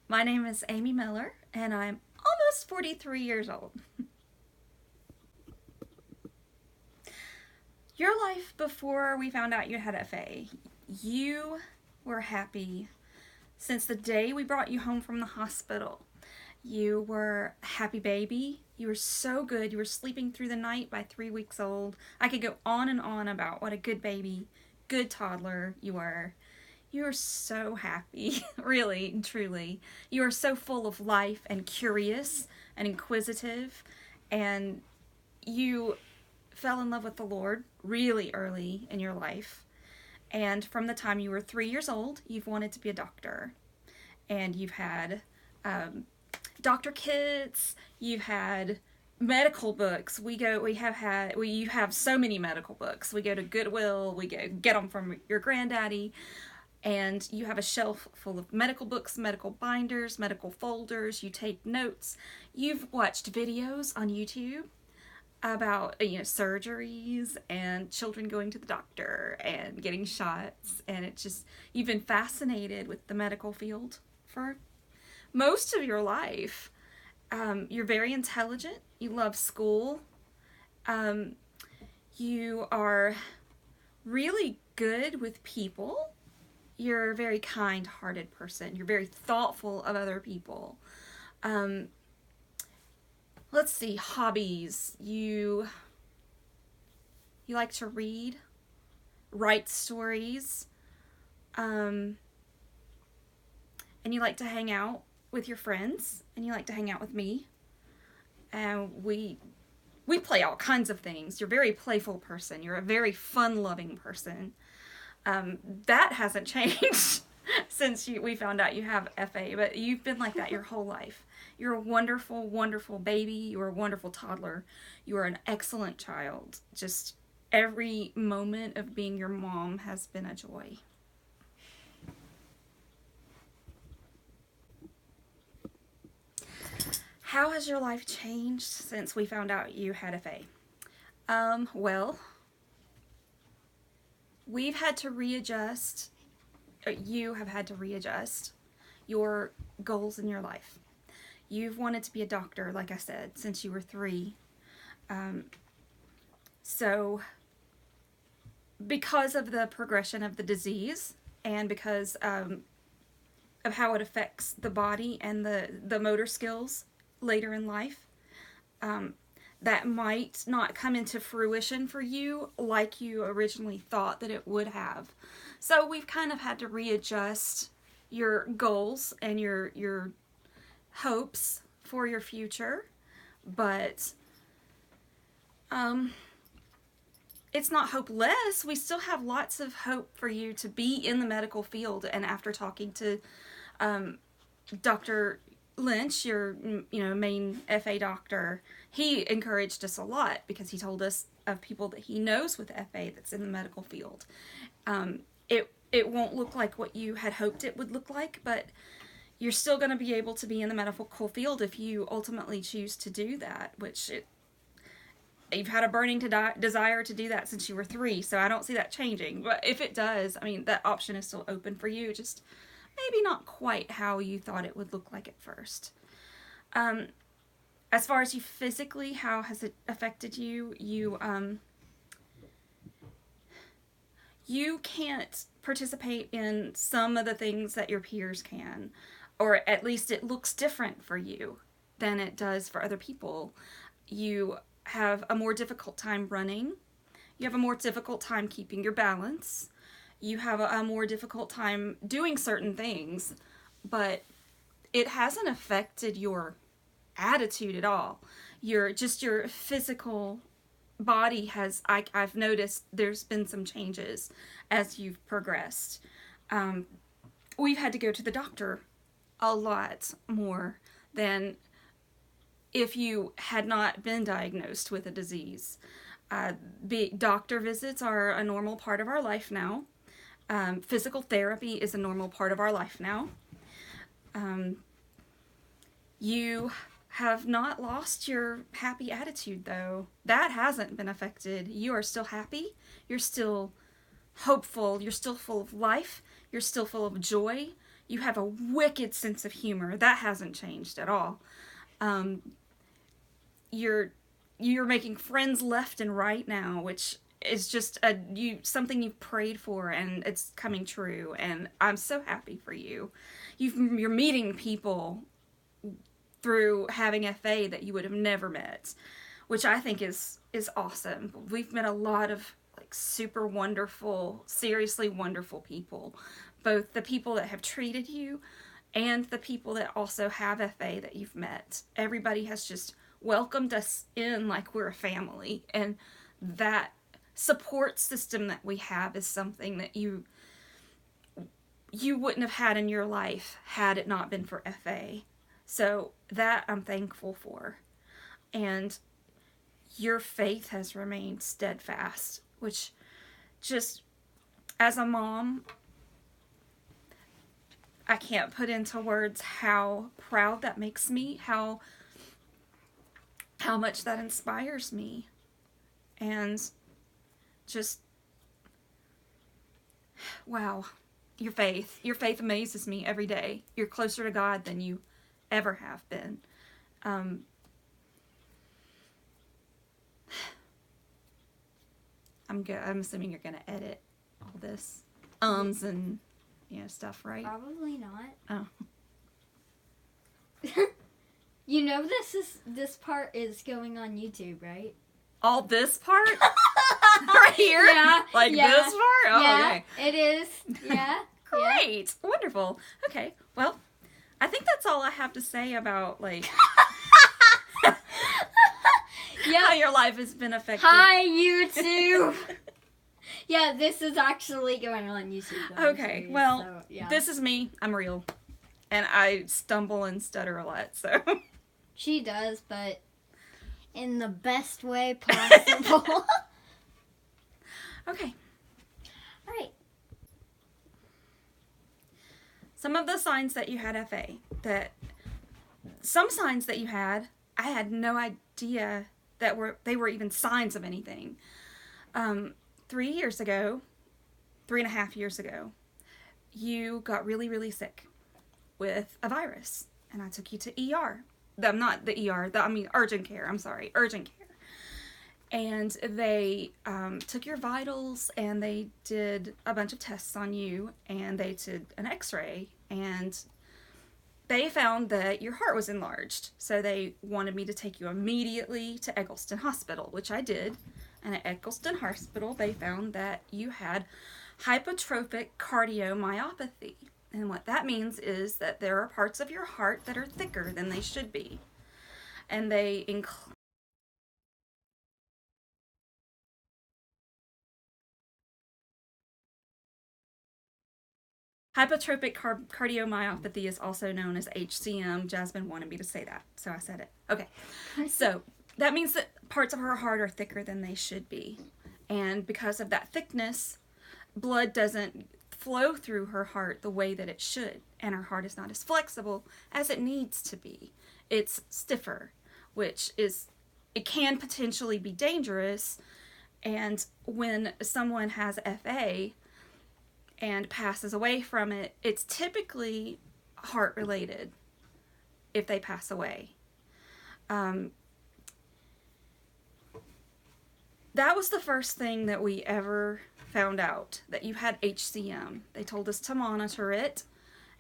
My name is Amy Miller, and I'm almost 43 years old. Your life before we found out you had FA, you were happy since the day we brought you home from the hospital. You were a happy baby. You were so good. You were sleeping through the night by 3 weeks old. I could go on and on about what a good baby, good toddler you were. You are so happy, really and truly. You are so full of life and curious and inquisitive, and you fell in love with the Lord really early in your life. And from the time you were 3 years old, you've wanted to be a doctor. And you've had doctor kits, you've had medical books. You have so many medical books. We go to Goodwill, we go get them from your granddaddy, and you have a shelf full of medical books, medical binders, medical folders. You take notes. You've watched videos on YouTube about surgeries and children going to the doctor and getting shots, and it just you've been fascinated with the medical field for most of your life. You're very intelligent. You love school. Um, you are really good with people. You're a very kind-hearted person. You're very thoughtful of other people. Um, let's see, hobbies. You like to read, write stories, um, and you like to hang out with your friends, and you like to hang out with me. And we play all kinds of things. You're a very playful person. You're a very fun-loving person. That hasn't changed since we found out you have FA, but you've been like that your whole life. You're a wonderful, wonderful baby. You're a wonderful toddler. You are an excellent child. Just every moment of being your mom has been a joy. How has your life changed since we found out you had FA? Well, we've had to readjust, you have had to readjust your goals in your life. You've wanted to be a doctor, like I said, since you were 3. Um, so, because of the progression of the disease and because of how it affects the body and the motor skills later in life, um, that might not come into fruition for you like you originally thought that it would have. So we've kind of had to readjust your goals and your hopes for your future, but um, it's not hopeless. We still have lots of hope for you to be in the medical field. And after talking to Dr. Lynch, your main FA doctor, he encouraged us a lot because he told us of people that he knows with FA that's in the medical field. It won't look like what you had hoped it would look like, but you're still going to be able to be in the medical field if you ultimately choose to do that, you've had a burning desire to do that since you were 3, so I don't see that changing. But if it does, I mean, that option is still open for you, just maybe not quite how you thought it would look like at first. As far as you physically, how has it affected you? You can't participate in some of the things that your peers can, or at least it looks different for you than it does for other people. You have a more difficult time running. You have a more difficult time keeping your balance. You have a more difficult time doing certain things, but it hasn't affected your attitude at all. Your physical body I've noticed there's been some changes as you've progressed. We've had to go to the doctor a lot more than if you had not been diagnosed with a disease. Doctor visits are a normal part of our life now. Physical therapy is a normal part of our life now. You have not lost your happy attitude, though. That hasn't been affected. You are still happy. You're still hopeful. You're still full of life. You're still full of joy. You have a wicked sense of humor. That hasn't changed at all. You're making friends left and right now, which is just something you've prayed for, and it's coming true. And I'm so happy for you. You're meeting people through having FA that you would have never met, which I think is awesome. We've met a lot of like super wonderful, seriously wonderful people, both the people that have treated you and the people that also have FA that you've met. Everybody has just welcomed us in like we're a family, and that support system that we have is something that you wouldn't have had in your life had it not been for FA. So that I'm thankful for. And your faith has remained steadfast, which just, as a mom, I can't put into words how proud that makes me, how much that inspires me. And just, wow, your faith amazes me every day. You're closer to God than you ever have been. I'm assuming you're gonna edit all this and stuff, right? Probably not. Oh. You know this part is going on YouTube, right? All this part? Right here? Yeah. Like yeah, this part? Oh, yeah, okay. It is. Yeah. Great. Yeah. Wonderful. Okay. Well, I think that's all I have to say about like how your life has been affected. Hi, YouTube. Yeah, this is actually going on YouTube. Okay, well, so, yeah. This is me. I'm real. And I stumble and stutter a lot, so. She does, but in the best way possible. Okay. All right. Some of the signs that you had FA, some signs that you had, I had no idea that they were even signs of anything. 3.5 years ago, you got really, really sick with a virus, and I took you to ER. Not the ER, urgent care. I'm sorry, urgent care. And they took your vitals, and they did a bunch of tests on you, and they did an x-ray, and they found that your heart was enlarged. So they wanted me to take you immediately to Egleston Hospital, which I did. And at Egleston Hospital, they found that you had hypertrophic cardiomyopathy. And what that means is that there are parts of your heart that are thicker than they should be. And they hypertrophic cardiomyopathy is also known as HCM. Jasmine wanted me to say that, so I said it. Okay, so that means that parts of her heart are thicker than they should be. And because of that thickness, blood doesn't flow through her heart the way that it should. And her heart is not as flexible as it needs to be. It's stiffer, it can potentially be dangerous. And when someone has FA and passes away from it, it's typically heart related if they pass away. That was the first thing that we ever found out, that you had HCM. They told us to monitor it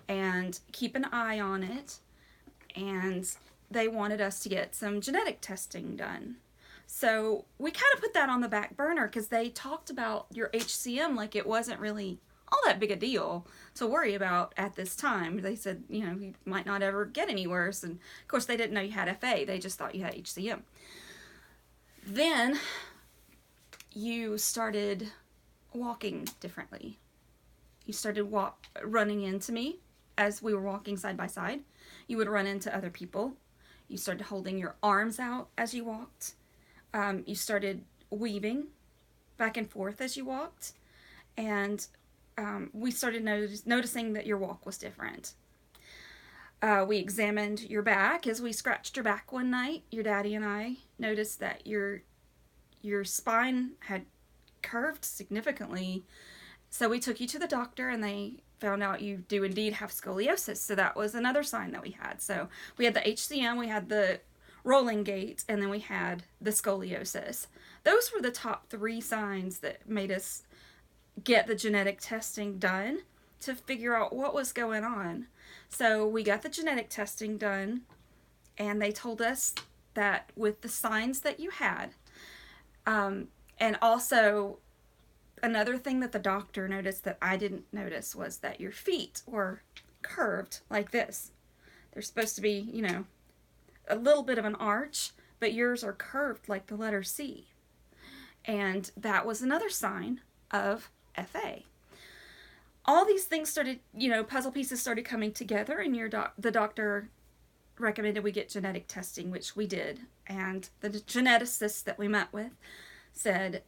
and keep an eye on it, and they wanted us to get some genetic testing done. So we kind of put that on the back burner because they talked about your HCM like it wasn't really all that big a deal to worry about at this time. They said, you might not ever get any worse, and of course they didn't know you had FA. They just thought you had HCM. Then you started walking differently. You started running into me as we were walking side by side. You would run into other people. You started holding your arms out as you walked. You started weaving back and forth as you walked. And we started noticing that your walk was different. We examined your back. As we scratched your back one night, your daddy and I noticed that your spine had curved significantly, So we took you to the doctor, and they found out you do indeed have scoliosis. So that was another sign that we had. So we had the HCM, we had the rolling gait, and then we had the scoliosis. Those were the top 3 signs that made us get the genetic testing done to figure out what was going on. So we got the genetic testing done, and they told us that with the signs that you had, and also another thing that the doctor noticed that I didn't notice was that your feet were curved like this. They're supposed to be, a little bit of an arch, but yours are curved like the letter C. And that was another sign of FA. All these things started, puzzle pieces started coming together, and the doctor recommended we get genetic testing, which we did. And the geneticist that we met with said,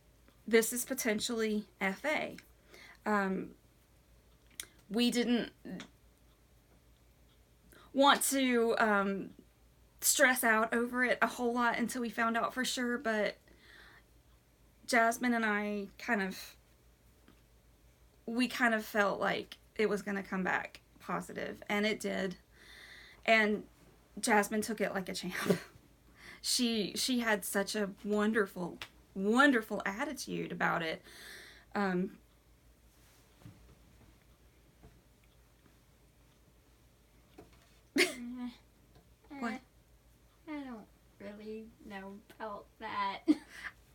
this is potentially FA. We didn't want to stress out over it a whole lot until we found out for sure, but Jasmine and I kind of felt like it was going to come back positive, and it did. And Jasmine took it like a champ. She had such a wonderful attitude about it. What? I don't really know about that.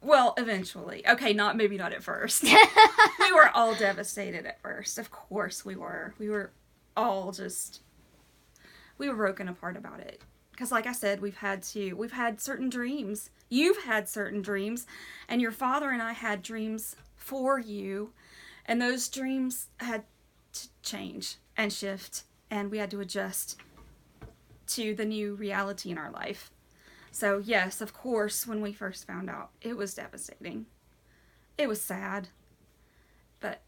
Well, eventually. Okay, maybe not at first. We were all devastated at first. Of course we were. We were all we were broken apart about it. Because like I said, we've had certain dreams. You've had certain dreams, and your father and I had dreams for you, and those dreams had to change and shift, and we had to adjust to the new reality in our life. So yes, of course, when we first found out, it was devastating. It was sad. But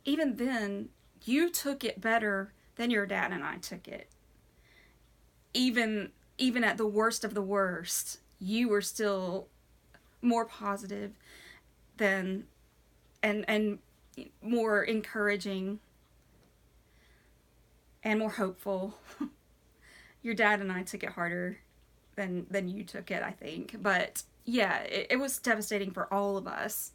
even then, you took it better than your dad and I took it. Even at the worst of the worst, you were still more positive than and more encouraging and more hopeful. Your dad and I took it harder than you took it, I think. But yeah, it was devastating for all of us.